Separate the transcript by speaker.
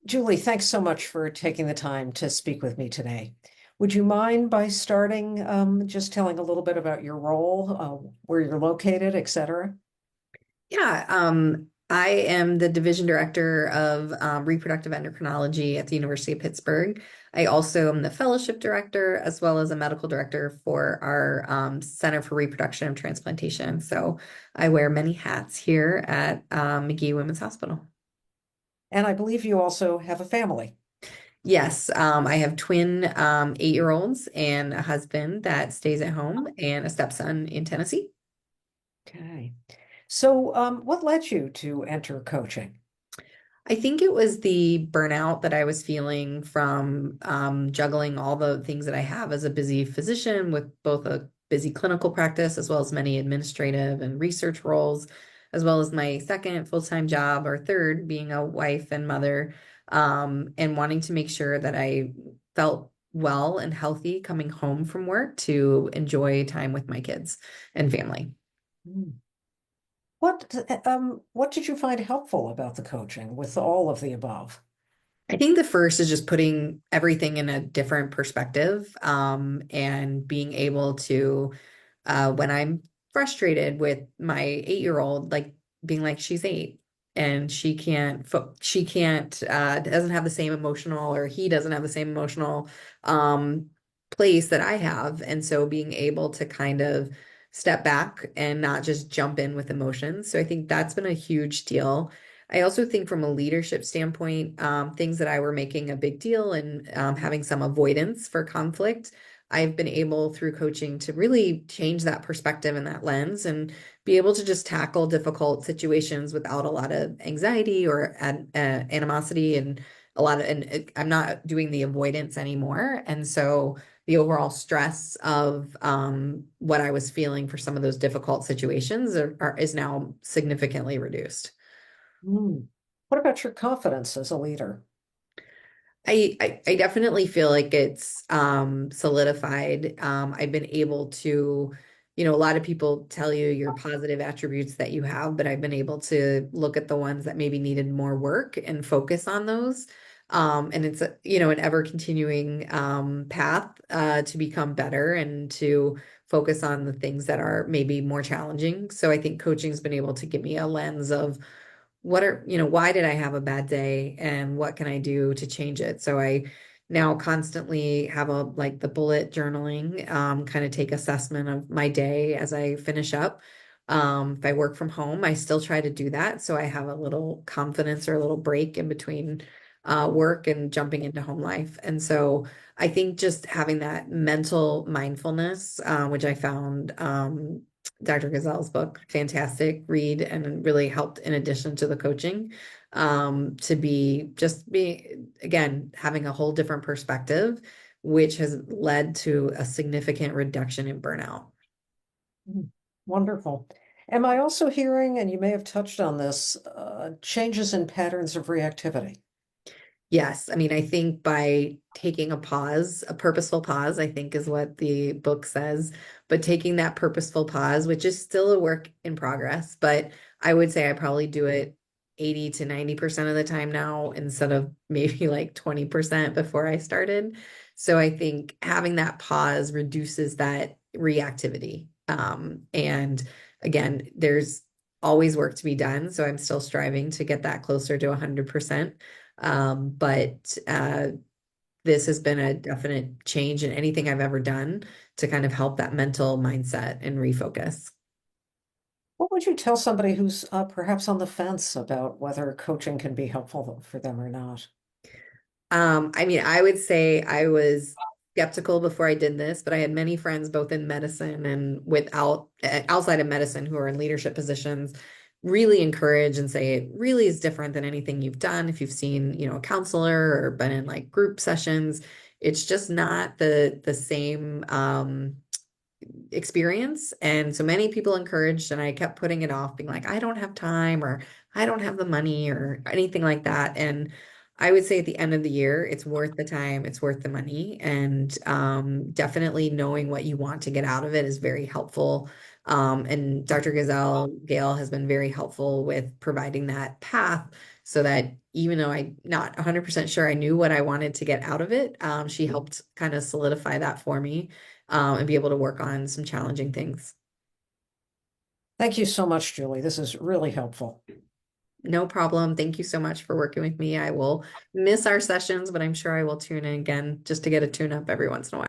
Speaker 1: Julie, thanks so much for taking the time to speak with me today. Would you mind by starting just telling a little bit about your role, where you're located, et cetera?
Speaker 2: Yeah, I am the division director of reproductive endocrinology at the University of Pittsburgh. I also am the fellowship director as well as a medical director for our Center for Reproduction and Transplantation. So I wear many hats here at McGee Women's Hospital.
Speaker 1: And I believe you also have a family.
Speaker 2: Yes, I have twin 8-year-olds and a husband that stays at home and a stepson in Tennessee.
Speaker 1: Okay. So, what led you to enter coaching?
Speaker 2: I think it was the burnout that I was feeling from juggling all the things that I have as a busy physician with both a busy clinical practice as well as many administrative and research roles, as well as my second full-time job or third being a wife and mother, and wanting to make sure that I felt well and healthy coming home from work to enjoy time with my kids and family.
Speaker 1: Hmm. What did you find helpful about the coaching with all of the above?
Speaker 2: I think the first is just putting everything in a different perspective, and being able to, when I'm frustrated with my 8-year-old, like being like, she's 8 and she can't, doesn't have the same emotional, or he doesn't have the same emotional, place that I have. And so being able to kind of step back and not just jump in with emotions. So I think that's been a huge deal. I also think from a leadership standpoint, things that I were making a big deal and having some avoidance for conflict, I've been able through coaching to really change that perspective and that lens and be able to just tackle difficult situations without a lot of anxiety or animosity and a lot of, and I'm not doing the avoidance anymore. And so the overall stress of what I was feeling for some of those difficult situations is now significantly reduced.
Speaker 1: Hmm. What about your confidence as a leader?
Speaker 2: I definitely feel like it's solidified. I've been able to, a lot of people tell you your positive attributes that you have, but I've been able to look at the ones that maybe needed more work and focus on those. And it's an ever continuing path to become better and to focus on the things that are maybe more challenging. So I think coaching's been able to give me a lens of why did I have a bad day and what can I do to change it? So I now constantly have like the bullet journaling, kind of take assessment of my day as I finish up. If I work from home, I still try to do that. So I have a little confidence or a little break in between work and jumping into home life. And so I think just having that mental mindfulness, which I found Dr. Gazelle's book, fantastic read and really helped in addition to the coaching, to be again having a whole different perspective, which has led to a significant reduction in burnout.
Speaker 1: Hmm. Wonderful. Am I also hearing, and you may have touched on this, changes in patterns of reactivity?
Speaker 2: Yes, I mean, I think by taking a pause, a purposeful pause, I think is what the book says, but taking that purposeful pause, which is still a work in progress, but I would say I probably do it 80 to 90% of the time now instead of maybe like 20% before I started. So I think having that pause reduces that reactivity. And again, there's always work to be done, so I'm still striving to get that closer to 100%. But this has been a definite change in anything I've ever done to kind of help that mental mindset and refocus.
Speaker 1: What would you tell somebody who's perhaps on the fence about whether coaching can be helpful for them or not?
Speaker 2: I mean, I would say I was skeptical before I did this, but I had many friends both in medicine and outside of medicine who are in leadership positions really encourage and say it really is different than anything you've done. If you've seen, a counselor or been in like group sessions, it's just not the same experience. And so many people encouraged, and I kept putting it off, being like, I don't have time, or I don't have the money, or anything like that. And I would say at the end of the year, it's worth the time, it's worth the money. And definitely knowing what you want to get out of it is very helpful. And Dr. Gail has been very helpful with providing that path so that even though I'm not 100% sure I knew what I wanted to get out of it, she helped kind of solidify that for me, and be able to work on some challenging things.
Speaker 1: Thank you so much, Julie. This is really helpful.
Speaker 2: No problem. Thank you so much for working with me. I will miss our sessions, but I'm sure I will tune in again just to get a tune up every once in a while.